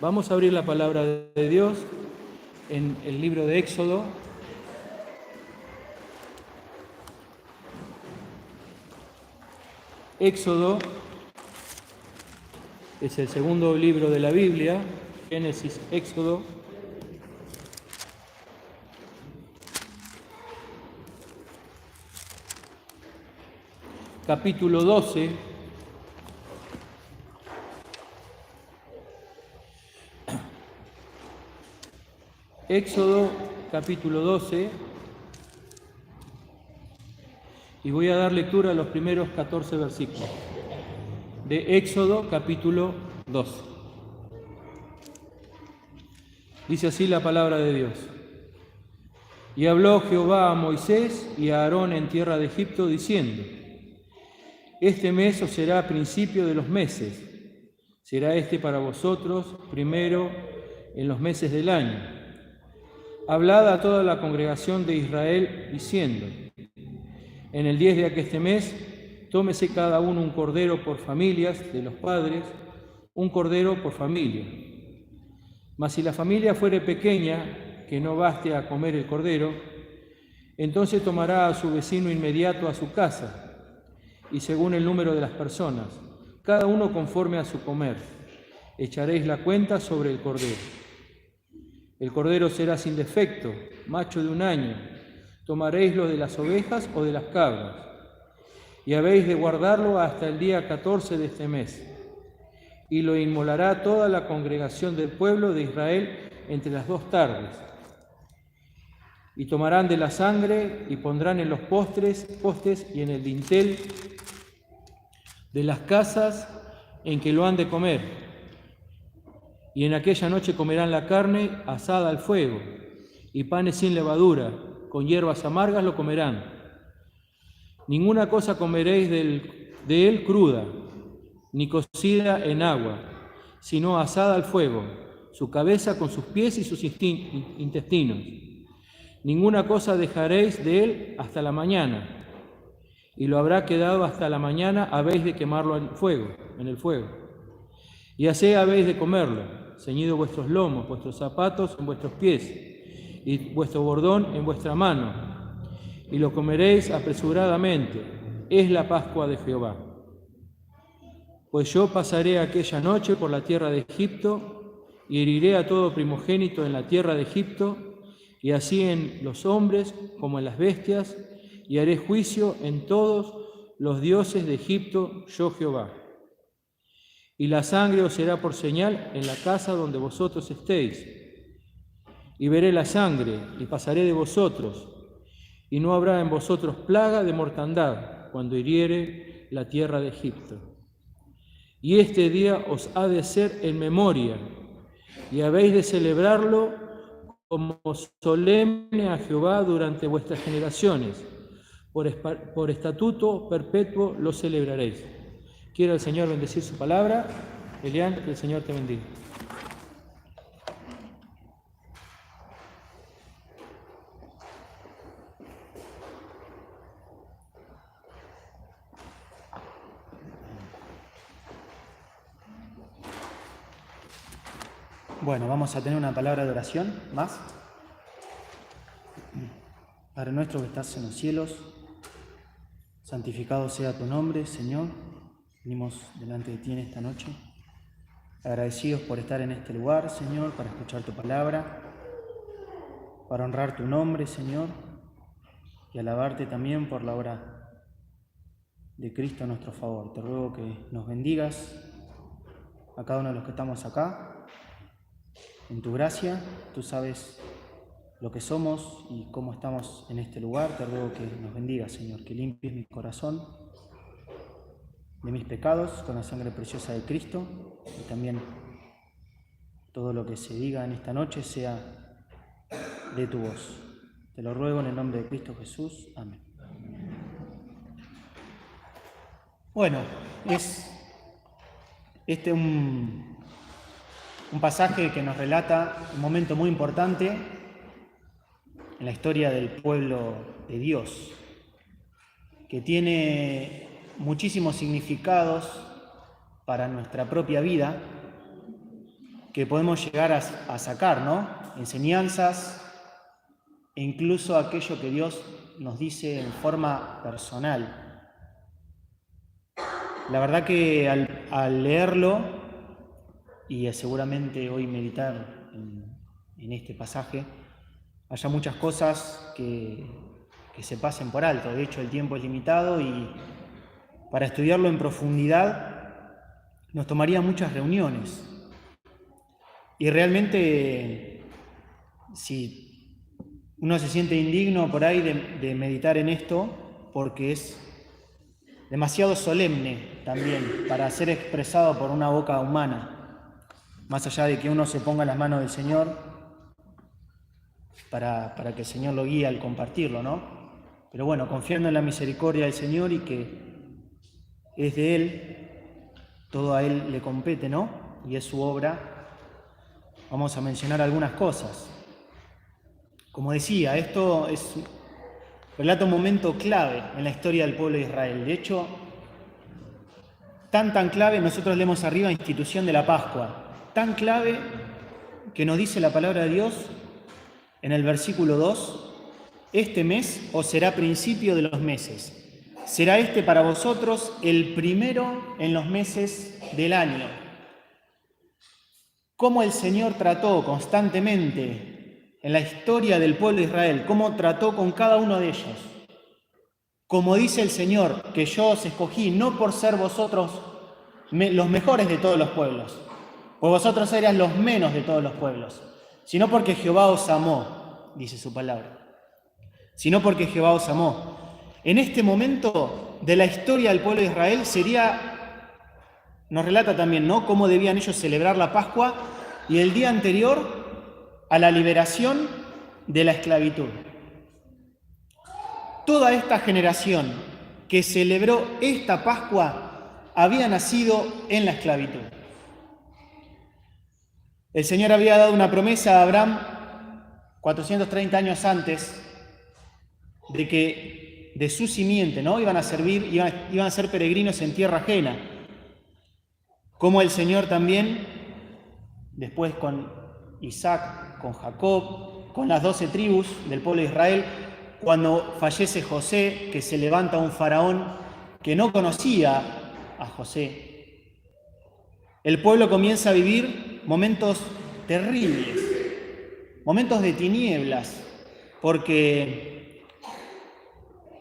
Vamos a abrir la palabra de Dios en el libro de Éxodo. Éxodo es el segundo libro de la Biblia, Génesis, Éxodo. Capítulo 12. Éxodo, capítulo 12. Y voy a dar lectura a los primeros 14 versículos de Éxodo, capítulo 12. Dice así la palabra de Dios. Y habló Jehová a Moisés y a Aarón en tierra de Egipto, diciendo: Este mes os será principio de los meses. Será este para vosotros primero en los meses del año. Hablad a toda la congregación de Israel, diciendo: En el 10 de aqueste mes, tómese cada uno un cordero por familias de los padres, un cordero por familia. Mas si la familia fuere pequeña, que no baste a comer el cordero, entonces tomará a su vecino inmediato a su casa, y según el número de las personas, cada uno conforme a su comer, echaréis la cuenta sobre el cordero. El cordero será sin defecto, macho de 1 año. Tomaréis lo de las ovejas o de las cabras, y habéis de guardarlo hasta el día 14 de este mes, y lo inmolará toda la congregación del pueblo de Israel entre las 2 tardes. Y tomarán de la sangre y pondrán en los postes y en el dintel de las casas en que lo han de comer. Y en aquella noche comerán la carne asada al fuego, y panes sin levadura, con hierbas amargas lo comerán. Ninguna cosa comeréis de él cruda, ni cocida en agua, sino asada al fuego, su cabeza con sus pies y sus intestinos. Ninguna cosa dejaréis de él hasta la mañana, y lo habrá quedado hasta la mañana, habéis de quemarlo en el fuego. Y así habéis de comerlo, ceñido vuestros lomos, vuestros zapatos en vuestros pies, y vuestro bordón en vuestra mano, y lo comeréis apresuradamente. Es la Pascua de Jehová. Pues yo pasaré aquella noche por la tierra de Egipto, y heriré a todo primogénito en la tierra de Egipto, y así en los hombres como en las bestias, y haré juicio en todos los dioses de Egipto, yo Jehová. Y la sangre os será por señal en la casa donde vosotros estéis. Y veré la sangre, y pasaré de vosotros, y no habrá en vosotros plaga de mortandad cuando hiriere la tierra de Egipto. Y este día os ha de ser en memoria, y habéis de celebrarlo como solemne a Jehová durante vuestras generaciones. Por estatuto perpetuo lo celebraréis. Quiero el Señor bendecir su palabra. Elian, que el Señor te bendiga. Bueno, vamos a tener una palabra de oración más. Padre nuestro que estás en los cielos, santificado sea tu nombre, Señor. Venimos delante de ti en esta noche, agradecidos por estar en este lugar, Señor, para escuchar tu palabra, para honrar tu nombre, Señor, y alabarte también por la obra de Cristo a nuestro favor. Te ruego que nos bendigas a cada uno de los que estamos acá, en tu gracia. Tú sabes lo que somos y cómo estamos en este lugar. Te ruego que nos bendigas, Señor, que limpies mi corazón de mis pecados con la sangre preciosa de Cristo, y también todo lo que se diga en esta noche sea de tu voz. Te lo ruego en el nombre de Cristo Jesús. Amén. Bueno, es un pasaje que nos relata un momento muy importante en la historia del pueblo de Dios, que tiene muchísimos significados para nuestra propia vida que podemos llegar a sacar, ¿no? Enseñanzas e incluso aquello que Dios nos dice en forma personal. La verdad que al leerlo y seguramente hoy meditar en este pasaje, haya muchas cosas que se pasen por alto. De hecho, el tiempo es limitado y para estudiarlo en profundidad nos tomaría muchas reuniones. Y realmente, si uno se siente indigno por ahí de meditar en esto, porque es demasiado solemne también para ser expresado por una boca humana, más allá de que uno se ponga en las manos del Señor para que el Señor lo guíe al compartirlo, ¿no? Pero bueno, confiando en la misericordia del Señor y que es de Él, todo a Él le compete, ¿no? Y es su obra. Vamos a mencionar algunas cosas. Como decía, esto relata un momento clave en la historia del pueblo de Israel. De hecho, tan clave, nosotros leemos arriba institución de la Pascua, tan clave que nos dice la palabra de Dios en el versículo 2, este mes os será principio de los meses. Será este para vosotros el primero en los meses del año. Cómo el Señor trató constantemente en la historia del pueblo de Israel, cómo trató con cada uno de ellos. Como dice el Señor, que yo os escogí no por ser vosotros los mejores de todos los pueblos, pues vosotros erais los menos de todos los pueblos, sino porque Jehová os amó, dice su palabra. Sino porque Jehová os amó. En este momento de la historia del pueblo de Israel nos relata también, ¿no?, cómo debían ellos celebrar la Pascua y el día anterior a la liberación de la esclavitud. Toda esta generación que celebró esta Pascua había nacido en la esclavitud. El Señor había dado una promesa a Abraham 430 años antes de que de su simiente, ¿no?, iban a ser peregrinos en tierra ajena. Como el Señor también, después con Isaac, con Jacob, con las 12 tribus del pueblo de Israel, cuando fallece José, que se levanta un faraón que no conocía a José. El pueblo comienza a vivir momentos terribles, momentos de tinieblas, porque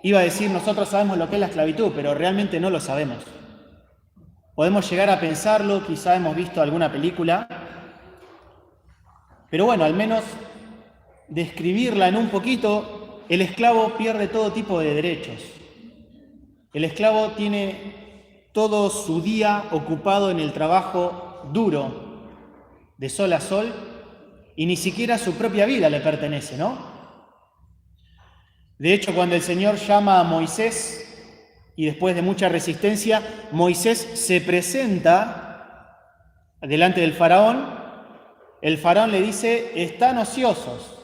iba a decir, nosotros sabemos lo que es la esclavitud, pero realmente no lo sabemos. Podemos llegar a pensarlo, quizá hemos visto alguna película, pero bueno, al menos describirla en un poquito, el esclavo pierde todo tipo de derechos. El esclavo tiene todo su día ocupado en el trabajo duro, de sol a sol, y ni siquiera su propia vida le pertenece, ¿no? De hecho, cuando el Señor llama a Moisés, y después de mucha resistencia, Moisés se presenta delante del faraón. El faraón le dice, están ociosos.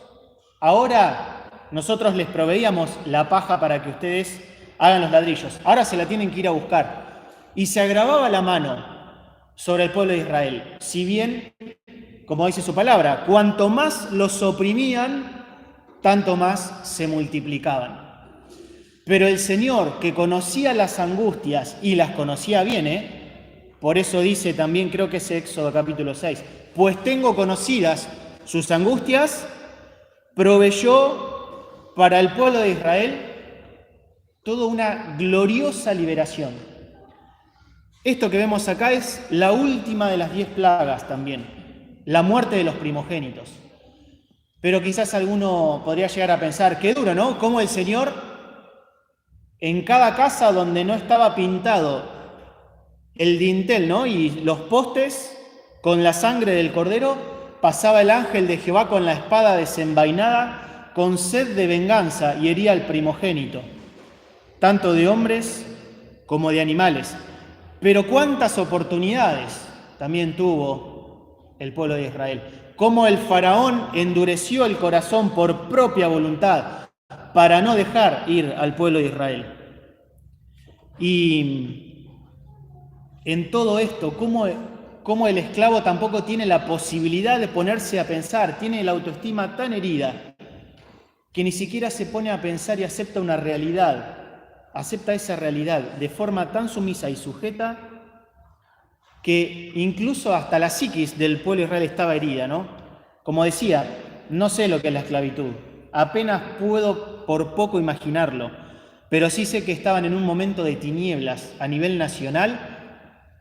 Ahora nosotros les proveíamos la paja para que ustedes hagan los ladrillos. Ahora se la tienen que ir a buscar. Y se agravaba la mano sobre el pueblo de Israel. Si bien, como dice su palabra, cuanto más los oprimían, tanto más se multiplicaban. Pero el Señor, que conocía las angustias y las conocía bien, por eso dice también, creo que es Éxodo capítulo 6, pues tengo conocidas sus angustias, proveyó para el pueblo de Israel toda una gloriosa liberación. Esto que vemos acá es la última de las 10 plagas también, la muerte de los primogénitos. Pero quizás alguno podría llegar a pensar, qué duro, ¿no? Cómo el Señor, en cada casa donde no estaba pintado el dintel, ¿no?, y los postes con la sangre del cordero, pasaba el ángel de Jehová con la espada desenvainada, con sed de venganza, y hería al primogénito, tanto de hombres como de animales. Pero cuántas oportunidades también tuvo el pueblo de Israel. Cómo el faraón endureció el corazón por propia voluntad para no dejar ir al pueblo de Israel. Y en todo esto, cómo cómo el esclavo tampoco tiene la posibilidad de ponerse a pensar, tiene la autoestima tan herida que ni siquiera se pone a pensar y acepta una realidad, acepta esa realidad de forma tan sumisa y sujeta que incluso hasta la psiquis del pueblo de Israel estaba herida, ¿no? Como decía, no sé lo que es la esclavitud, apenas puedo por poco imaginarlo, pero sí sé que estaban en un momento de tinieblas a nivel nacional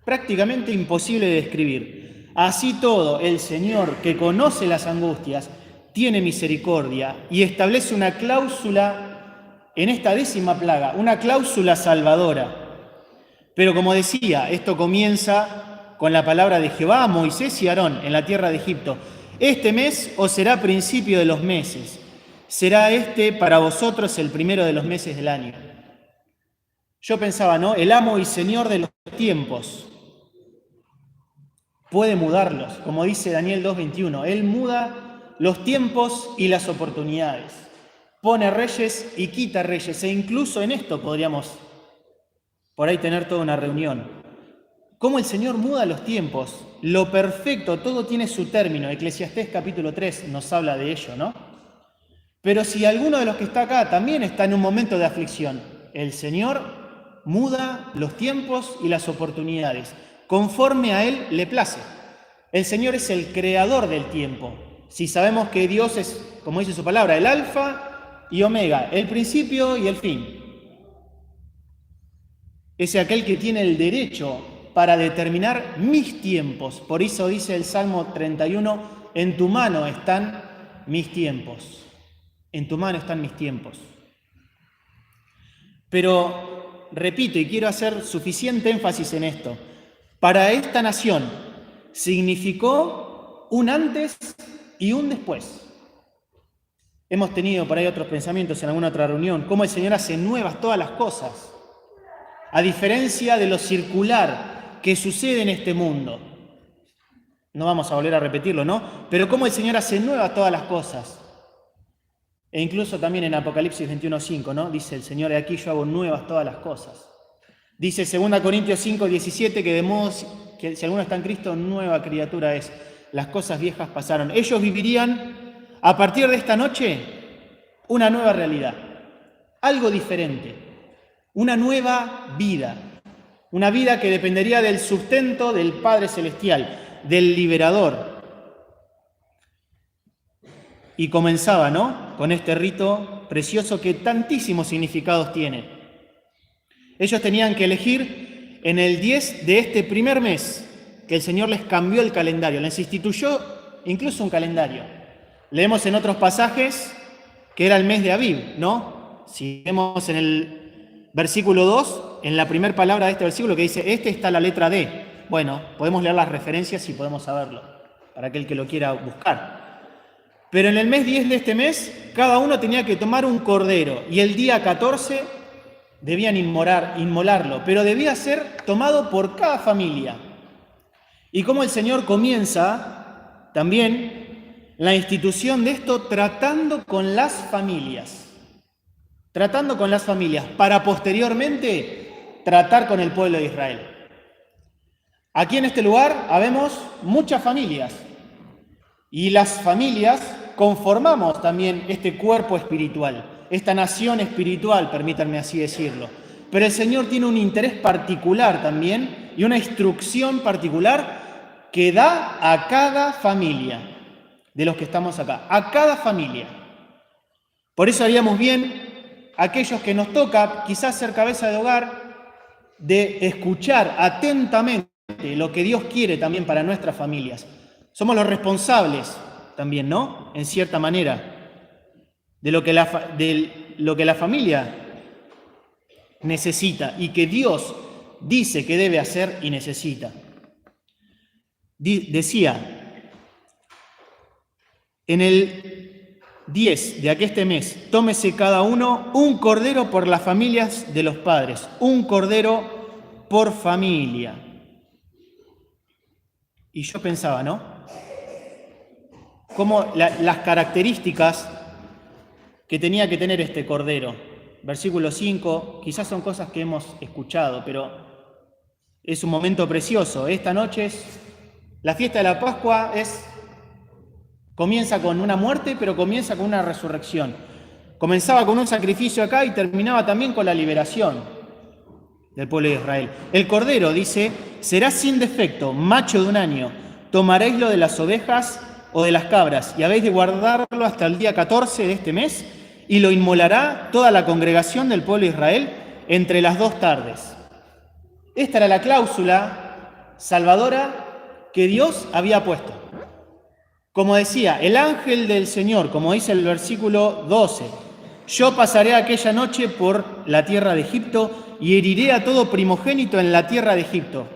prácticamente imposible de describir. Así todo, el Señor, que conoce las angustias, tiene misericordia y establece una cláusula en esta 10ª plaga, una cláusula salvadora. Pero como decía, esto comienza con la palabra de Jehová a Moisés y Aarón en la tierra de Egipto. Este mes os será principio de los meses. Será este para vosotros el primero de los meses del año. Yo pensaba, ¿no? El amo y señor de los tiempos puede mudarlos, como dice Daniel 2:21. Él muda los tiempos y las oportunidades. Pone reyes y quita reyes. E incluso en esto podríamos por ahí tener toda una reunión. Cómo el Señor muda los tiempos. Lo perfecto, todo tiene su término. Eclesiastés capítulo 3 nos habla de ello, ¿no? Pero si alguno de los que está acá también está en un momento de aflicción, el Señor muda los tiempos y las oportunidades. Conforme a Él le place. El Señor es el creador del tiempo. Si sabemos que Dios es, como dice su palabra, el alfa y omega, el principio y el fin. Es aquel que tiene el derecho para determinar mis tiempos. Por eso dice el Salmo 31, en tu mano están mis tiempos. En tu mano están mis tiempos. Pero, repito, y quiero hacer suficiente énfasis en esto, para esta nación significó un antes y un después. Hemos tenido por ahí otros pensamientos en alguna otra reunión, cómo el Señor hace nuevas todas las cosas, a diferencia de lo circular que sucede en este mundo. No vamos a volver a repetirlo, ¿no? Pero cómo el Señor hace nuevas todas las cosas. E incluso también en Apocalipsis 21:5, ¿no? Dice el Señor, aquí yo hago nuevas todas las cosas. Dice 2 Corintios 5:17 que de modo que si alguno está en Cristo, nueva criatura es. Las cosas viejas pasaron. Ellos vivirían a partir de esta noche una nueva realidad, algo diferente, una nueva vida, una vida que dependería del sustento del Padre Celestial, del liberador. Y comenzaba, ¿no?, con este rito precioso que tantísimos significados tiene. Ellos tenían que elegir en el 10 de este primer mes, que el Señor les cambió el calendario, les instituyó incluso un calendario. Leemos en otros pasajes que era el mes de Abib, ¿no? Si vemos en el versículo 2, en la primera palabra de este versículo que dice, este está la letra D. Bueno, podemos leer las referencias y podemos saberlo, para aquel que lo quiera buscar. Pero en el mes 10 de este mes, cada uno tenía que tomar un cordero y el día 14 debían inmolarlo, pero debía ser tomado por cada familia. Y como el Señor comienza también la institución de esto tratando con las familias, para posteriormente tratar con el pueblo de Israel. Aquí en este lugar habemos muchas familias y las familias conformamos también este cuerpo espiritual, esta nación espiritual, permítanme así decirlo. Pero el Señor tiene un interés particular también y una instrucción particular que da a cada familia de los que estamos acá, a cada familia. Por eso haríamos bien, aquellos que nos toca quizás ser cabeza de hogar, de escuchar atentamente lo que Dios quiere también para nuestras familias. Somos los responsables también, ¿no?, en cierta manera, de lo que la familia necesita y que Dios dice que debe hacer y necesita. Decía, en el 10 de aquel mes, tómese cada uno un cordero por las familias de los padres, un cordero por familia. Y yo pensaba, ¿no?, cómo las características que tenía que tener este cordero. Versículo 5, quizás son cosas que hemos escuchado, pero es un momento precioso. Esta noche La fiesta de la Pascua comienza con una muerte, pero comienza con una resurrección. Comenzaba con un sacrificio acá y terminaba también con la liberación del pueblo de Israel. El cordero, dice, será sin defecto, macho de un año. Tomaréislo de las ovejas o de las cabras y habéis de guardarlo hasta el día 14 de este mes y lo inmolará toda la congregación del pueblo de Israel entre las 2 tardes. Esta era la cláusula salvadora que Dios había puesto. Como decía, el ángel del Señor, como dice el versículo 12, yo pasaré aquella noche por la tierra de Egipto y heriré a todo primogénito en la tierra de Egipto,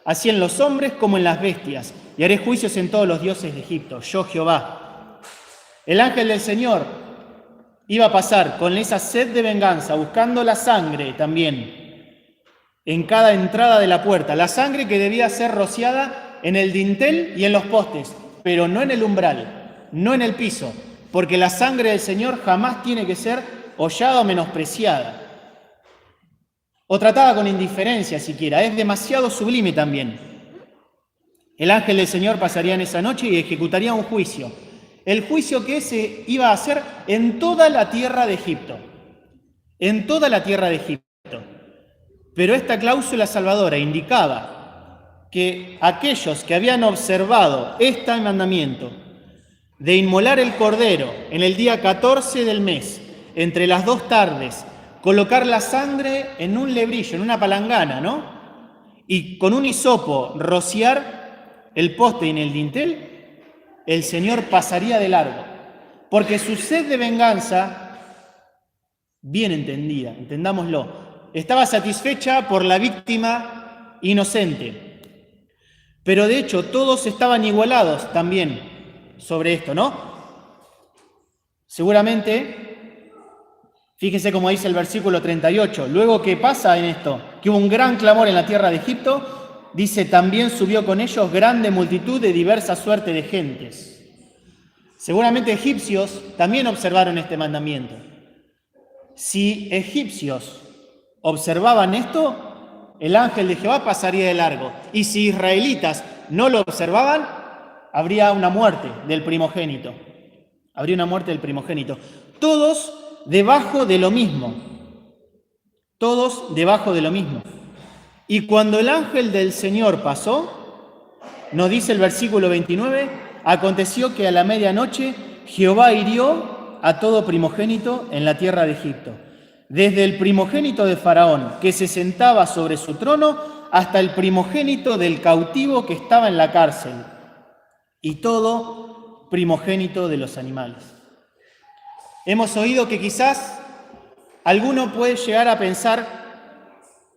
así en los hombres como en las bestias, y haré juicios en todos los dioses de Egipto, yo Jehová. El ángel del Señor iba a pasar con esa sed de venganza, buscando la sangre también, en cada entrada de la puerta, la sangre que debía ser rociada en el dintel y en los postes, pero no en el umbral, no en el piso, porque la sangre del Señor jamás tiene que ser hollada o menospreciada, o tratada con indiferencia siquiera, es demasiado sublime también. El ángel del Señor pasaría en esa noche y ejecutaría un juicio, el juicio que se iba a hacer en toda la tierra de Egipto, en toda la tierra de Egipto. Pero esta cláusula salvadora indicaba que aquellos que habían observado este mandamiento de inmolar el cordero en el día 14 del mes, entre las 2 tardes, colocar la sangre en un lebrillo, en una palangana, ¿no? Y con un hisopo rociar el poste y en el dintel, el Señor pasaría de largo, porque su sed de venganza, bien entendida, entendámoslo, estaba satisfecha por la víctima inocente. Pero de hecho todos estaban igualados también sobre esto, ¿no? Seguramente, fíjense cómo dice el versículo 38, luego que pasa en esto, que hubo un gran clamor en la tierra de Egipto, dice, también subió con ellos grande multitud de diversa suerte de gentes. Seguramente egipcios también observaron este mandamiento. Si egipcios observaban esto, el ángel de Jehová pasaría de largo. Y si israelitas no lo observaban, habría una muerte del primogénito. Habría una muerte del primogénito. Todos debajo de lo mismo. Todos debajo de lo mismo. Y cuando el ángel del Señor pasó, nos dice el versículo 29, aconteció que a la medianoche Jehová hirió a todo primogénito en la tierra de Egipto, desde el primogénito de Faraón, que se sentaba sobre su trono, hasta el primogénito del cautivo que estaba en la cárcel, y todo primogénito de los animales. Hemos oído que quizás alguno puede llegar a pensar,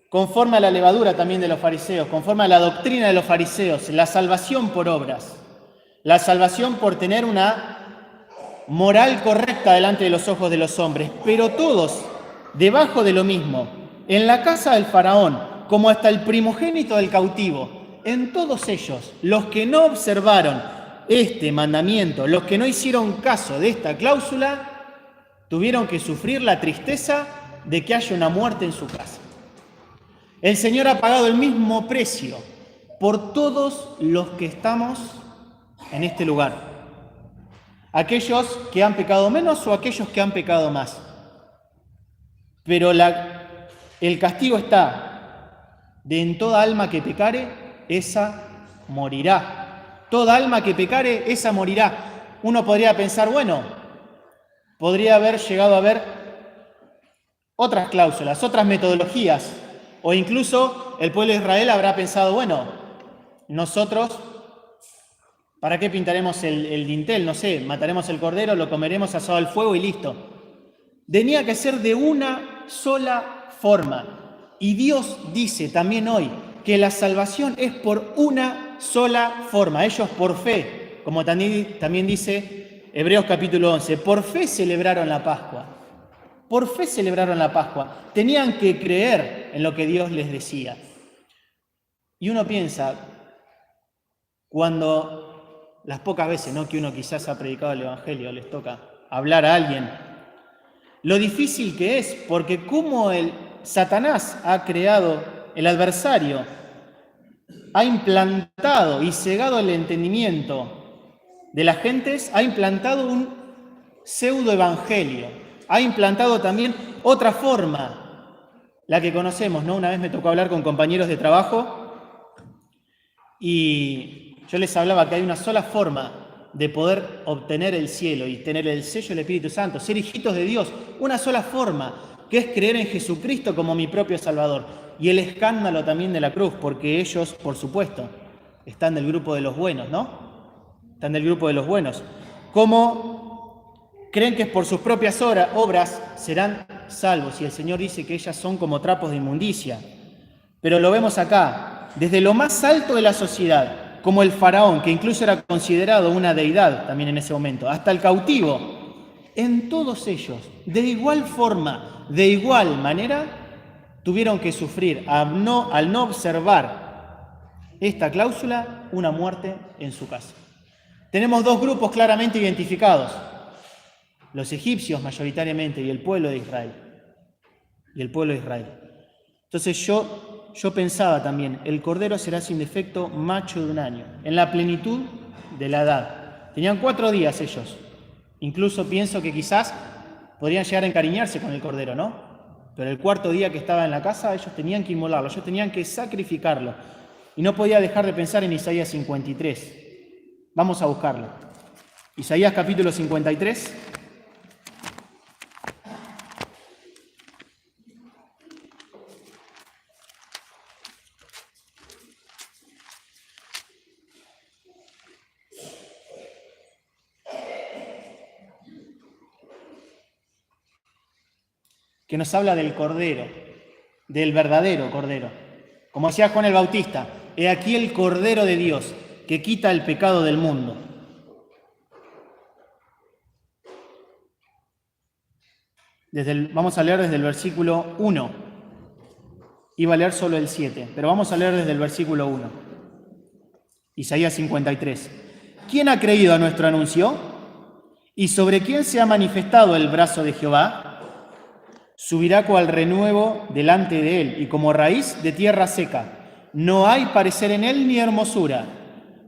conforme a la levadura también de los fariseos, conforme a la doctrina de los fariseos, la salvación por obras, la salvación por tener una moral correcta delante de los ojos de los hombres, pero todos debajo de lo mismo, en la casa del faraón, como hasta el primogénito del cautivo, en todos ellos, los que no observaron este mandamiento, los que no hicieron caso de esta cláusula, tuvieron que sufrir la tristeza de que haya una muerte en su casa. El Señor ha pagado el mismo precio por todos los que estamos en este lugar. Aquellos que han pecado menos o aquellos que han pecado más. Pero el castigo está de en toda alma que pecare, esa morirá. Toda alma que pecare, esa morirá. Uno podría pensar, bueno, podría haber llegado a ver otras cláusulas, otras metodologías, o incluso el pueblo de Israel habrá pensado, bueno, nosotros, ¿para qué pintaremos el dintel? No sé, mataremos el cordero, lo comeremos asado al fuego y listo. Tenía que ser de una sola forma. Y Dios dice también hoy que la salvación es por una sola forma. Ellos por fe, como también dice Hebreos capítulo 11, por fe celebraron la Pascua. Por fe celebraron la Pascua. Tenían que creer en lo que Dios les decía. Y uno piensa, cuando las pocas veces, ¿no?, que uno quizás ha predicado el Evangelio, les toca hablar a alguien, lo difícil que es, porque como Satanás ha creado, el adversario, ha implantado y cegado el entendimiento de las gentes, ha implantado un pseudoevangelio, ha implantado también otra forma, la que conocemos, ¿no? Una vez me tocó hablar con compañeros de trabajo y yo les hablaba que hay una sola forma de poder obtener el cielo y tener el sello del Espíritu Santo, ser hijitos de Dios, una sola forma, que es creer en Jesucristo como mi propio Salvador. Y el escándalo también de la cruz, porque ellos, por supuesto, están del grupo de los buenos, ¿no? Están del grupo de los buenos. ¿Cómo creen que por sus propias obras serán salvos? Y el Señor dice que ellas son como trapos de inmundicia. Pero lo vemos acá, desde lo más alto de la sociedad, como el faraón, que incluso era considerado una deidad también en ese momento, hasta el cautivo, en todos ellos, de igual forma, de igual manera, tuvieron que sufrir, al no observar esta cláusula, una muerte en su casa. Tenemos dos grupos claramente identificados, los egipcios mayoritariamente y el pueblo de Israel. Entonces yo pensaba también, el cordero será sin defecto macho de un año, en la plenitud de la edad. Tenían 4 días ellos. Incluso pienso que quizás podrían llegar a encariñarse con el cordero, ¿no? Pero el 4.º día que estaba en la casa, ellos tenían que inmolarlo, ellos tenían que sacrificarlo. Y no podía dejar de pensar en Isaías 53. Vamos a buscarlo. Isaías capítulo 53. Que nos habla del Cordero, del verdadero Cordero. Como decía Juan el Bautista, he aquí el Cordero de Dios que quita el pecado del mundo. Vamos a leer desde el versículo 1. Iba a leer solo el 7, pero vamos a leer desde el versículo 1. Isaías 53. ¿Quién ha creído a nuestro anuncio? ¿Y sobre quién se ha manifestado el brazo de Jehová? Subirá cual renuevo delante de él, y como raíz de tierra seca. No hay parecer en él ni hermosura.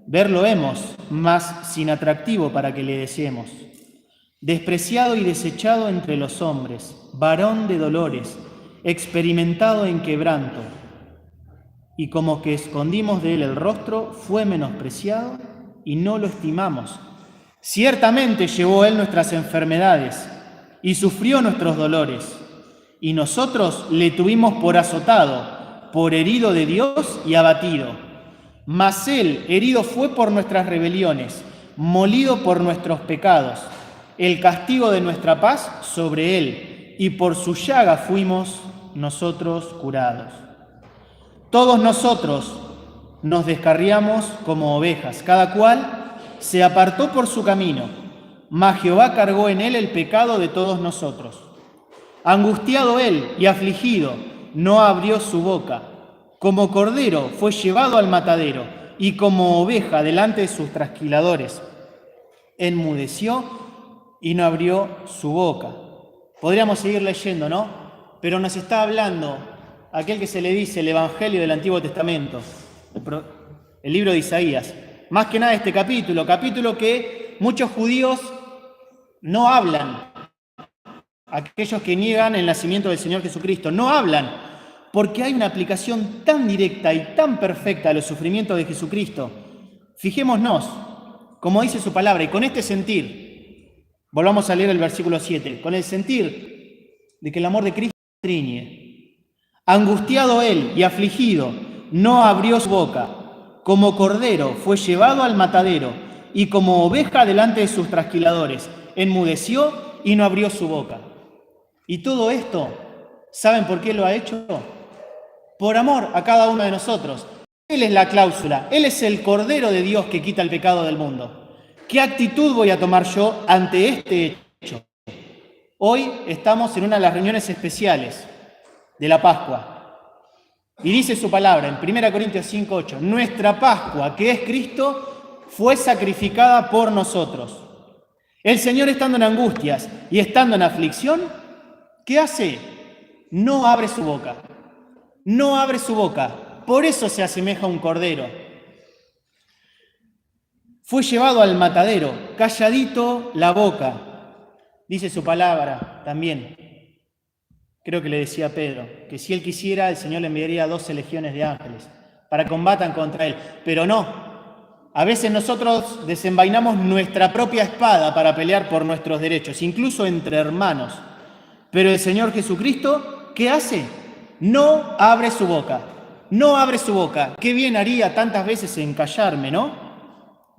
Verlo hemos, mas sin atractivo para que le deseemos. Despreciado y desechado entre los hombres, varón de dolores, experimentado en quebranto. Y como que escondimos de él el rostro, fue menospreciado y no lo estimamos. Ciertamente llevó él nuestras enfermedades y sufrió nuestros dolores. Y nosotros le tuvimos por azotado, por herido de Dios y abatido. Mas él herido fue por nuestras rebeliones, molido por nuestros pecados. El castigo de nuestra paz sobre él, y por su llaga fuimos nosotros curados. Todos nosotros nos descarriamos como ovejas, cada cual se apartó por su camino, mas Jehová cargó en él el pecado de todos nosotros. Angustiado él y afligido, no abrió su boca. Como cordero fue llevado al matadero, y como oveja delante de sus trasquiladores. Enmudeció y no abrió su boca. Podríamos seguir leyendo, ¿no? Pero nos está hablando aquel que se le dice el Evangelio del Antiguo Testamento, el libro de Isaías. Más que nada este capítulo que muchos judíos no hablan. Aquellos que niegan el nacimiento del Señor Jesucristo no hablan, porque hay una aplicación tan directa y tan perfecta a los sufrimientos de Jesucristo. Fijémonos, como dice su palabra, y con este sentir, volvamos a leer el versículo 7, con el sentir de que el amor de Cristo riñe. Angustiado él y afligido, no abrió su boca. Como cordero fue llevado al matadero, y como oveja delante de sus trasquiladores, enmudeció y no abrió su boca. Y todo esto, ¿saben por qué lo ha hecho? Por amor a cada uno de nosotros. Él es la cláusula, Él es el Cordero de Dios que quita el pecado del mundo. ¿Qué actitud voy a tomar yo ante este hecho? Hoy estamos en una de las reuniones especiales de la Pascua. Y dice su palabra en 1 Corintios 5:8, nuestra Pascua, que es Cristo, fue sacrificada por nosotros. El Señor, estando en angustias y estando en aflicción, ¿qué hace? No abre su boca. No abre su boca. por eso se asemeja a un cordero. Fue llevado al matadero, calladito la boca. Dice su palabra también. Creo que le decía a Pedro, que si él quisiera, el Señor le enviaría 12 legiones de ángeles para combatan contra él. Pero no. A veces nosotros desenvainamos nuestra propia espada para pelear por nuestros derechos, incluso entre hermanos. Pero el Señor Jesucristo, ¿qué hace? No abre su boca. No abre su boca. Qué bien haría tantas veces en callarme, ¿no?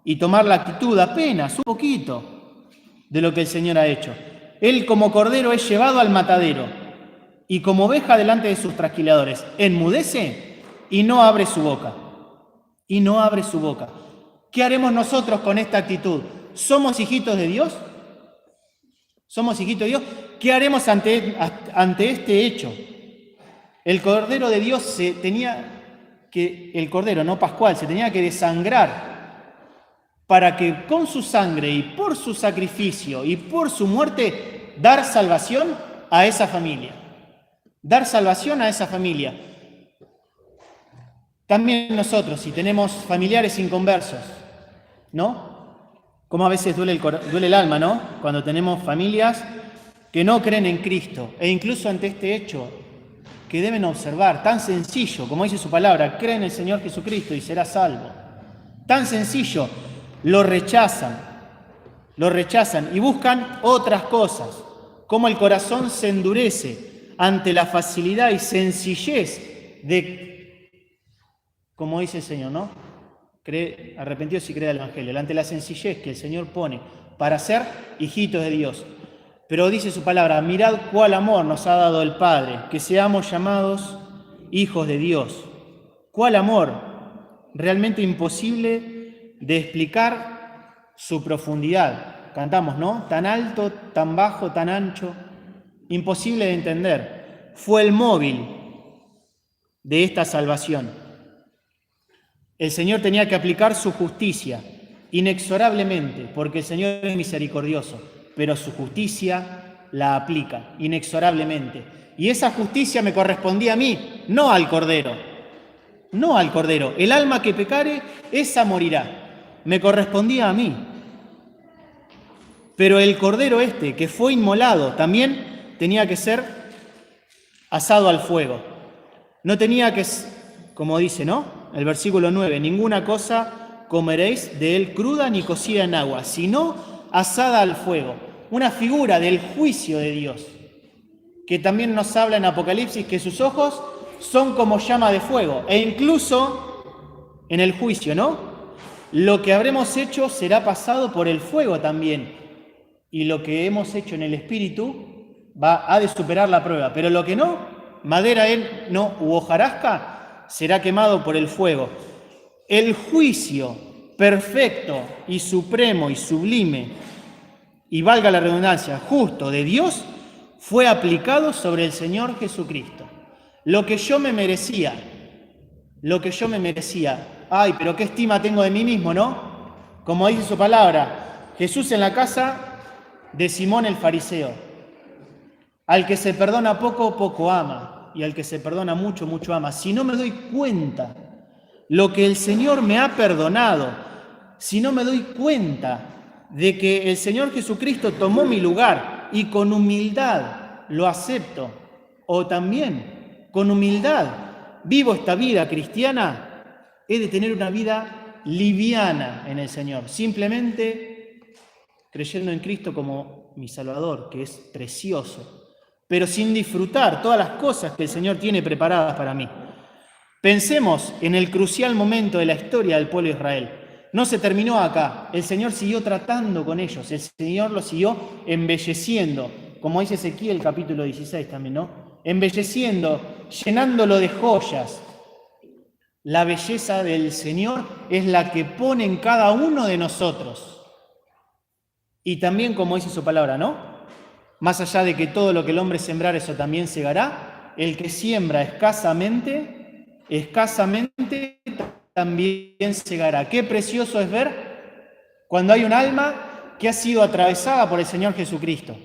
Y tomar la actitud apenas, un poquito, de lo que el Señor ha hecho. Él como cordero es llevado al matadero. Y como oveja delante de sus trasquiladores, enmudece y no abre su boca. Y no abre su boca. ¿Qué haremos nosotros con esta actitud? ¿Somos hijitos de Dios? ¿Somos hijitos de Dios? ¿Qué haremos ante este hecho? El Cordero de Dios el Cordero, no Pascual, se tenía que desangrar para que con su sangre y por su sacrificio y por su muerte dar salvación a esa familia. Dar salvación a esa familia. También nosotros, si tenemos familiares inconversos, ¿no? Como a veces duele el alma, ¿no? Cuando tenemos familias que no creen en Cristo, e incluso ante este hecho que deben observar, tan sencillo, como dice su palabra, cree en el Señor Jesucristo y será salvo. Tan sencillo, lo rechazan y buscan otras cosas, como el corazón se endurece ante la facilidad y sencillez de, como dice el Señor, ¿no? Arrepentidos y crea el Evangelio, ante la sencillez que el Señor pone para ser hijitos de Dios. Pero dice su palabra, mirad cuál amor nos ha dado el Padre, que seamos llamados hijos de Dios. Cuál amor, realmente imposible de explicar su profundidad. Cantamos, ¿no? Tan alto, tan bajo, tan ancho. Imposible de entender. Fue el móvil de esta salvación. El Señor tenía que aplicar su justicia inexorablemente, porque el Señor es misericordioso, pero su justicia la aplica inexorablemente. Y esa justicia me correspondía a mí, no al Cordero. No al Cordero. El alma que pecare, esa morirá. Me correspondía a mí. Pero el Cordero que fue inmolado, también tenía que ser asado al fuego. No tenía que, como dice, ¿no? El versículo 9, ninguna cosa comeréis de él cruda ni cocida en agua, sino asada al fuego. Una figura del juicio de Dios, que también nos habla en Apocalipsis que sus ojos son como llama de fuego. E incluso en el juicio, ¿no? Lo que habremos hecho será pasado por el fuego también. Y lo que hemos hecho en el Espíritu ha de superar la prueba, pero lo que no, madera u hojarasca, será quemado por el fuego. El juicio perfecto y supremo y sublime, y valga la redundancia, justo de Dios, fue aplicado sobre el Señor Jesucristo. Lo que yo me merecía, ay, pero qué estima tengo de mí mismo, ¿no? Como dice su palabra, Jesús en la casa de Simón el fariseo. Al que se perdona poco, poco ama, y al que se perdona mucho, mucho ama. Si no me doy cuenta lo que el Señor me ha perdonado, si no me doy cuenta de que el Señor Jesucristo tomó mi lugar y con humildad lo acepto, o también con humildad vivo esta vida cristiana, he de tener una vida liviana en el Señor, simplemente creyendo en Cristo como mi Salvador, que es precioso, pero sin disfrutar todas las cosas que el Señor tiene preparadas para mí. Pensemos en el crucial momento de la historia del pueblo de Israel. No se terminó acá. El Señor siguió tratando con ellos. El Señor los siguió embelleciendo, como dice Ezequiel capítulo 16 también, ¿no? Embelleciendo, llenándolo de joyas. La belleza del Señor es la que pone en cada uno de nosotros. Y también, como dice su palabra, ¿no? Más allá de que todo lo que el hombre sembrar, eso también segará, el que siembra escasamente también segará. Qué precioso es ver cuando hay un alma que ha sido atravesada por el Señor Jesucristo,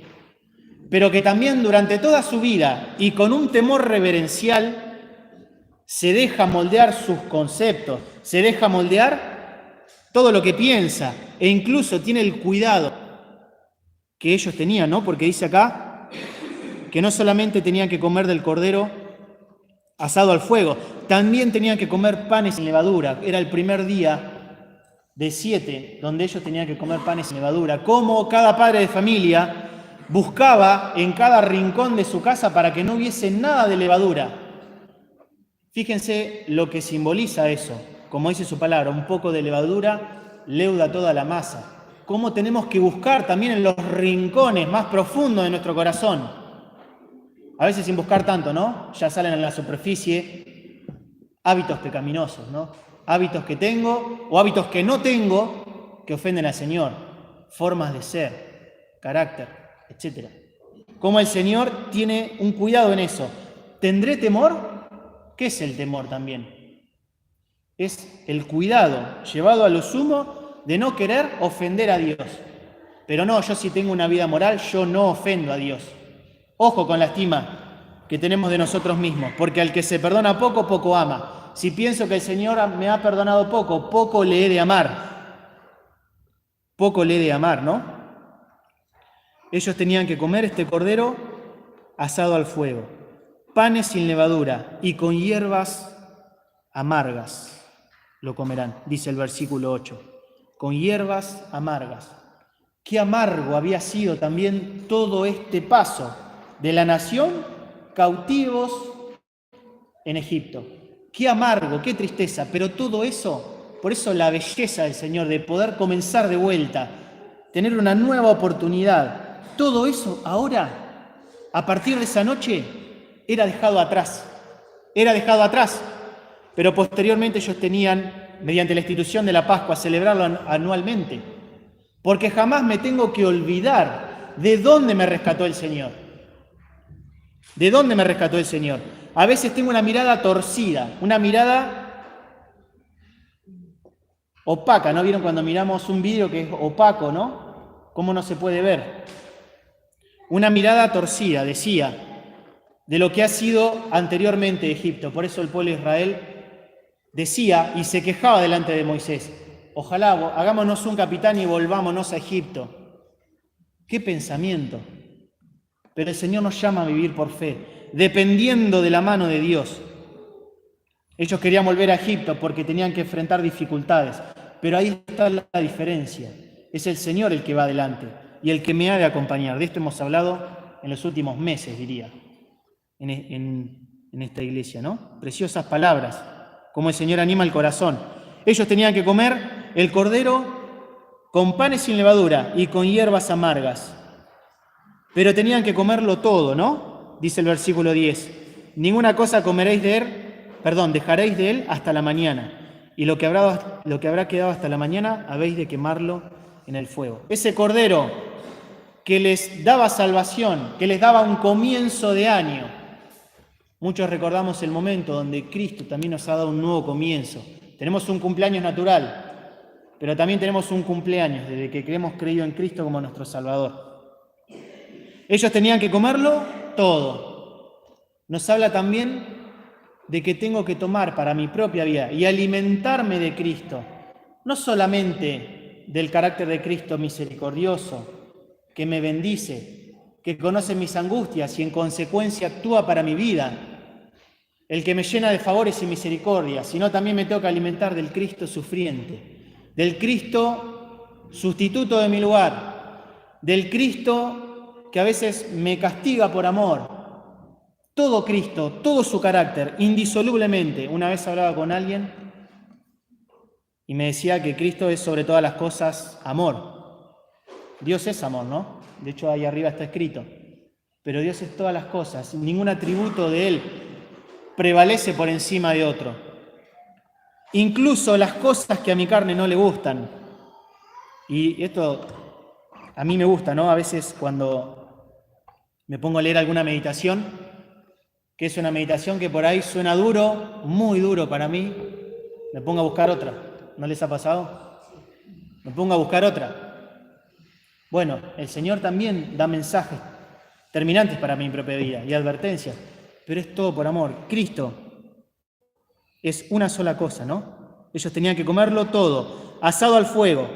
pero que también durante toda su vida y con un temor reverencial se deja moldear sus conceptos, se deja moldear todo lo que piensa e incluso tiene el cuidado que ellos tenían, ¿no? Porque dice acá que no solamente tenían que comer del cordero asado al fuego, también tenían que comer panes sin levadura. Era el primer día de 7 donde ellos tenían que comer panes sin levadura. Como cada padre de familia buscaba en cada rincón de su casa para que no hubiese nada de levadura. Fíjense lo que simboliza eso. Como dice su palabra, un poco de levadura leuda toda la masa. Cómo tenemos que buscar también en los rincones más profundos de nuestro corazón. A veces sin buscar tanto, ¿no? Ya salen a la superficie hábitos pecaminosos, ¿no? Hábitos que tengo o hábitos que no tengo que ofenden al Señor. Formas de ser, carácter, etc. Cómo el Señor tiene un cuidado en eso. ¿Tendré temor? ¿Qué es el temor también? Es el cuidado llevado a lo sumo de no querer ofender a Dios. Pero no, yo si tengo una vida moral, yo no ofendo a Dios. Ojo con la estima que tenemos de nosotros mismos, porque al que se perdona poco, poco ama. Si pienso que el Señor me ha perdonado poco, poco le he de amar. Poco le he de amar, ¿no? Ellos tenían que comer este cordero asado al fuego, panes sin levadura y con hierbas amargas lo comerán, dice el versículo 8. Con hierbas amargas. Qué amargo había sido también todo este paso de la nación cautivos en Egipto. Qué amargo, qué tristeza, pero todo eso, por eso la belleza del Señor de poder comenzar de vuelta, tener una nueva oportunidad, todo eso ahora, a partir de esa noche, era dejado atrás, pero posteriormente ellos tenían, mediante la institución de la Pascua, celebrarlo anualmente, porque jamás me tengo que olvidar de dónde me rescató el Señor. ¿De dónde me rescató el Señor? A veces tengo una mirada torcida, una mirada opaca, ¿no? ¿Vieron cuando miramos un vídeo que es opaco, ¿no? ¿Cómo no se puede ver? Una mirada torcida, decía, de lo que ha sido anteriormente Egipto. Por eso el pueblo de Israel decía y se quejaba delante de Moisés: ojalá hagámonos un capitán y volvámonos a Egipto. ¡Qué pensamiento! Pero el Señor nos llama a vivir por fe, dependiendo de la mano de Dios. Ellos querían volver a Egipto porque tenían que enfrentar dificultades, pero ahí está la diferencia. Es el Señor el que va adelante y el que me ha de acompañar. De esto hemos hablado en los últimos meses, diría, en esta iglesia, ¿no? Preciosas palabras, como el Señor anima el corazón. Ellos tenían que comer el cordero con panes sin levadura y con hierbas amargas. Pero tenían que comerlo todo, ¿no? Dice el versículo 10. Ninguna cosa comeréis de él, dejaréis de él hasta la mañana. Y lo que habrá quedado hasta la mañana, habéis de quemarlo en el fuego. Ese cordero que les daba salvación, que les daba un comienzo de año. Muchos recordamos el momento donde Cristo también nos ha dado un nuevo comienzo. Tenemos un cumpleaños natural, pero también tenemos un cumpleaños desde que hemos creído en Cristo como nuestro Salvador. Ellos tenían que comerlo todo. Nos habla también de que tengo que tomar para mi propia vida y alimentarme de Cristo, no solamente del carácter de Cristo misericordioso, que me bendice, que conoce mis angustias y en consecuencia actúa para mi vida, el que me llena de favores y misericordia, sino también me tengo que alimentar del Cristo sufriente, del Cristo sustituto de mi lugar, del Cristo que a veces me castiga por amor. Todo Cristo, todo su carácter, indisolublemente. Una vez hablaba con alguien y me decía que Cristo es sobre todas las cosas amor. Dios es amor, ¿no? De hecho, ahí arriba está escrito. Pero Dios es todas las cosas. Ningún atributo de Él prevalece por encima de otro. Incluso las cosas que a mi carne no le gustan. Y esto a mí me gusta, ¿no? A veces cuando me pongo a leer alguna meditación, que es una meditación que por ahí suena duro, muy duro para mí, me pongo a buscar otra. ¿No les ha pasado? Me pongo a buscar otra. Bueno, el Señor también da mensajes terminantes para mi propia vida y advertencias, pero es todo por amor. Cristo es una sola cosa, ¿no? Ellos tenían que comerlo todo, asado al fuego,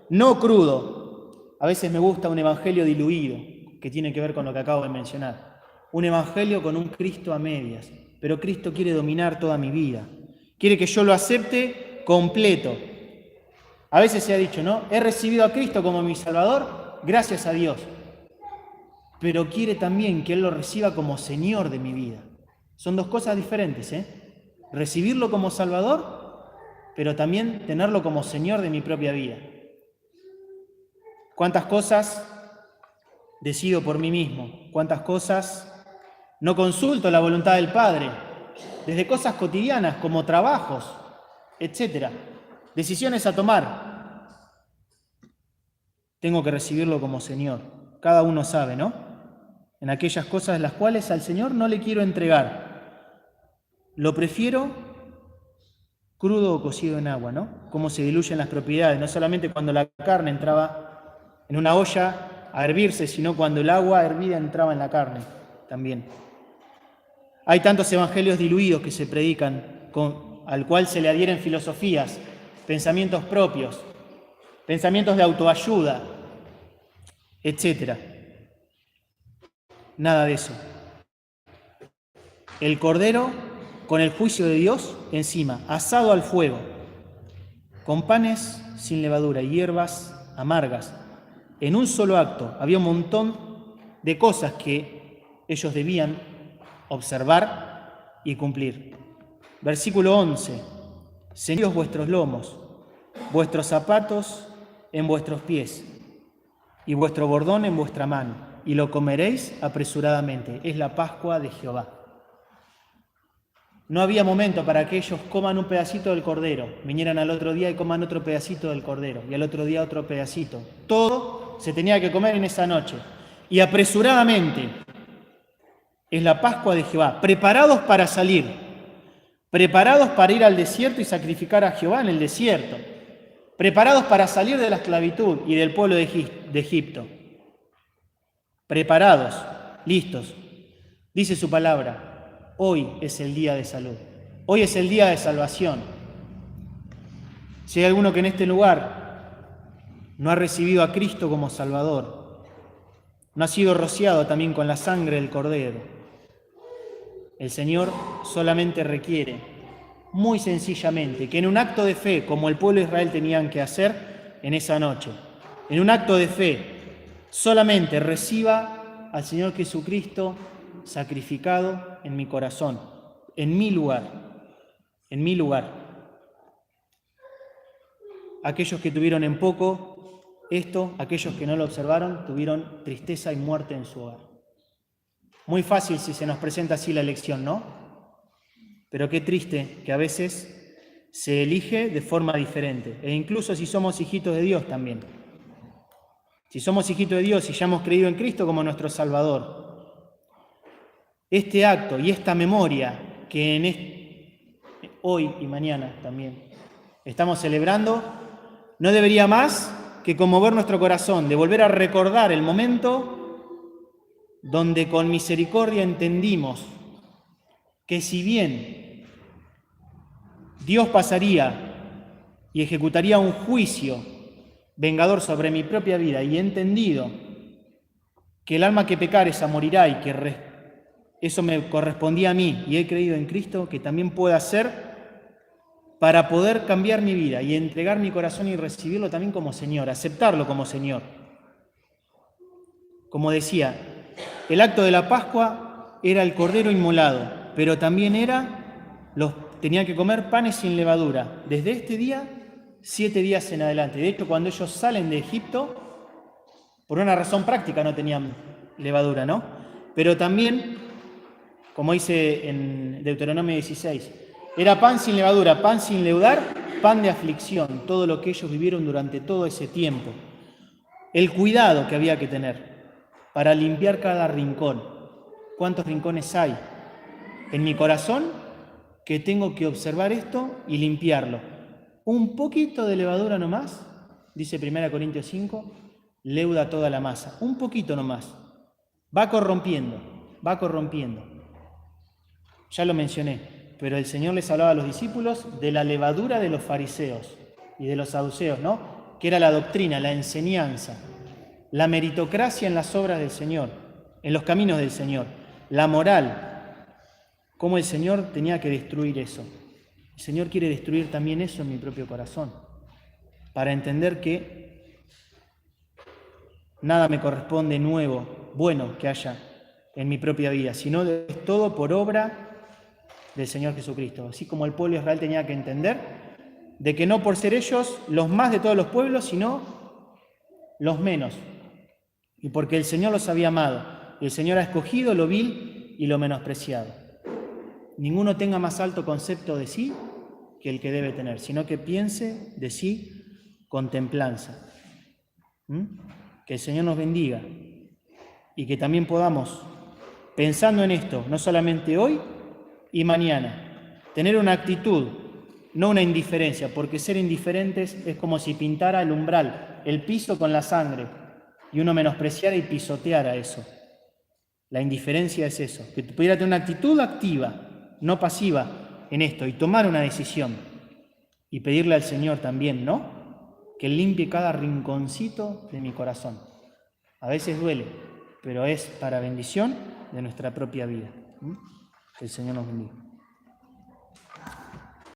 no crudo. A veces me gusta un evangelio diluido, que tiene que ver con lo que acabo de mencionar. Un evangelio con un Cristo a medias, pero Cristo quiere dominar toda mi vida. Quiere que yo lo acepte completo. A veces se ha dicho, ¿no? He recibido a Cristo como mi Salvador, gracias a Dios. Pero quiere también que Él lo reciba como Señor de mi vida. Son dos cosas diferentes, ¿eh? Recibirlo como Salvador, pero también tenerlo como Señor de mi propia vida. ¿Cuántas cosas decido por mí mismo? ¿Cuántas cosas no consulto la voluntad del Padre? Desde cosas cotidianas como trabajos, etcétera. Decisiones a tomar. Tengo que recibirlo como Señor. Cada uno sabe, ¿no? En aquellas cosas las cuales al Señor no le quiero entregar. Lo prefiero crudo o cocido en agua, ¿no? Cómo se diluyen las propiedades, no solamente cuando la carne entraba en una olla a hervirse, sino cuando el agua hervida entraba en la carne también. Hay tantos evangelios diluidos que se predican, al cual se le adhieren filosofías, pensamientos propios, pensamientos de autoayuda, etc. Nada de eso. El Cordero con el juicio de Dios encima, asado al fuego, con panes sin levadura y hierbas amargas. En un solo acto había un montón de cosas que ellos debían observar y cumplir. Versículo 11. Ceñidos vuestros lomos, vuestros zapatos en vuestros pies y vuestro bordón en vuestra mano, y lo comeréis apresuradamente. Es la Pascua de Jehová. No había momento para que ellos coman un pedacito del cordero, vinieran al otro día y coman otro pedacito del cordero, y al otro día otro pedacito. Todo se tenía que comer en esa noche. Y apresuradamente es la Pascua de Jehová, preparados para salir, preparados para ir al desierto y sacrificar a Jehová en el desierto, preparados para salir de la esclavitud y del pueblo de Egipto. Preparados, listos. Dice su palabra. Hoy es el día de salud. Hoy es el día de salvación. Si hay alguno que en este lugar no ha recibido a Cristo como Salvador, no ha sido rociado también con la sangre del Cordero, el Señor solamente requiere, muy sencillamente, que en un acto de fe, como el pueblo de Israel tenían que hacer en esa noche, en un acto de fe, solamente reciba al Señor Jesucristo sacrificado en mi corazón, en mi lugar, en mi lugar. Aquellos que tuvieron en poco esto, aquellos que no lo observaron, tuvieron tristeza y muerte en su hogar. Muy fácil si se nos presenta así la elección, ¿no? Pero qué triste que a veces se elige de forma diferente, e incluso si somos hijitos de Dios también. Si somos hijitos de Dios y ya hemos creído en Cristo como nuestro Salvador, este acto y esta memoria que hoy y mañana también estamos celebrando, no debería más que conmover nuestro corazón, de volver a recordar el momento donde con misericordia entendimos que si bien Dios pasaría y ejecutaría un juicio vengador sobre mi propia vida, y he entendido que el alma que pecare esa morirá y que eso me correspondía a mí, y he creído en Cristo, que también pueda hacer para poder cambiar mi vida y entregar mi corazón y recibirlo también como Señor, aceptarlo como Señor. Como decía, el acto de la Pascua era el cordero inmolado, pero también tenían que comer panes sin levadura, desde este día, 7 días en adelante. De hecho, cuando ellos salen de Egipto, por una razón práctica no tenían levadura, ¿no? Pero también, como dice en Deuteronomio 16, era pan sin levadura, pan sin leudar, pan de aflicción, todo lo que ellos vivieron durante todo ese tiempo. El cuidado que había que tener para limpiar cada rincón. ¿Cuántos rincones hay en mi corazón que tengo que observar esto y limpiarlo? Un poquito de levadura nomás, dice 1 Corintios 5, leuda toda la masa. Un poquito nomás. Va corrompiendo, va corrompiendo. Ya lo mencioné. pero el Señor les hablaba a los discípulos de la levadura de los fariseos y de los saduceos, ¿no? Que era la doctrina, la enseñanza, la meritocracia en las obras del Señor, en los caminos del Señor, la moral, cómo el Señor tenía que destruir eso. El Señor quiere destruir también eso en mi propio corazón, para entender que nada me corresponde nuevo, bueno que haya en mi propia vida, sino es todo por obra del Señor Jesucristo. Así como el pueblo de Israel tenía que entender de que no por ser ellos los más de todos los pueblos, sino los menos. Y porque el Señor los había amado, y el Señor ha escogido lo vil y lo menospreciado. Ninguno tenga más alto concepto de sí que el que debe tener, sino que piense de sí con templanza. Que el Señor nos bendiga y que también podamos, pensando en esto, no solamente hoy y mañana, tener una actitud, no una indiferencia, porque ser indiferentes es como si pintara el umbral, el piso con la sangre, y uno menospreciara y pisoteara eso. La indiferencia es eso, que pudiera tener una actitud activa, no pasiva en esto, y tomar una decisión, y pedirle al Señor también, ¿no?, que limpie cada rinconcito de mi corazón. A veces duele, pero es para bendición de nuestra propia vida. Que el Señor nos bendiga.